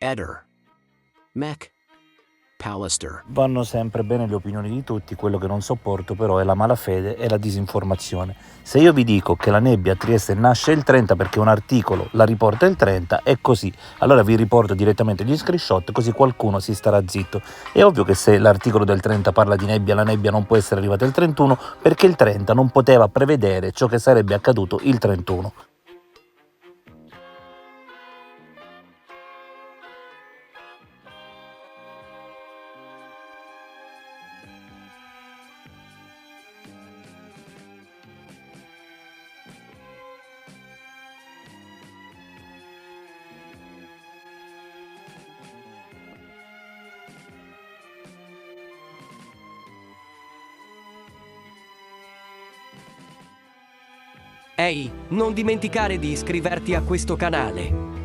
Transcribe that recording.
Eder. Mac. Pallister. Vanno sempre bene le opinioni di tutti, quello che non sopporto però è la malafede e la disinformazione. Se io vi dico che la nebbia a Trieste nasce il 30 perché un articolo la riporta il 30, è così. Allora vi riporto direttamente gli screenshot così qualcuno si starà zitto. È ovvio che se l'articolo del 30 parla di nebbia, la nebbia non può essere arrivata il 31 perché il 30 non poteva prevedere ciò che sarebbe accaduto il 31. Ehi, non dimenticare di iscriverti a questo canale.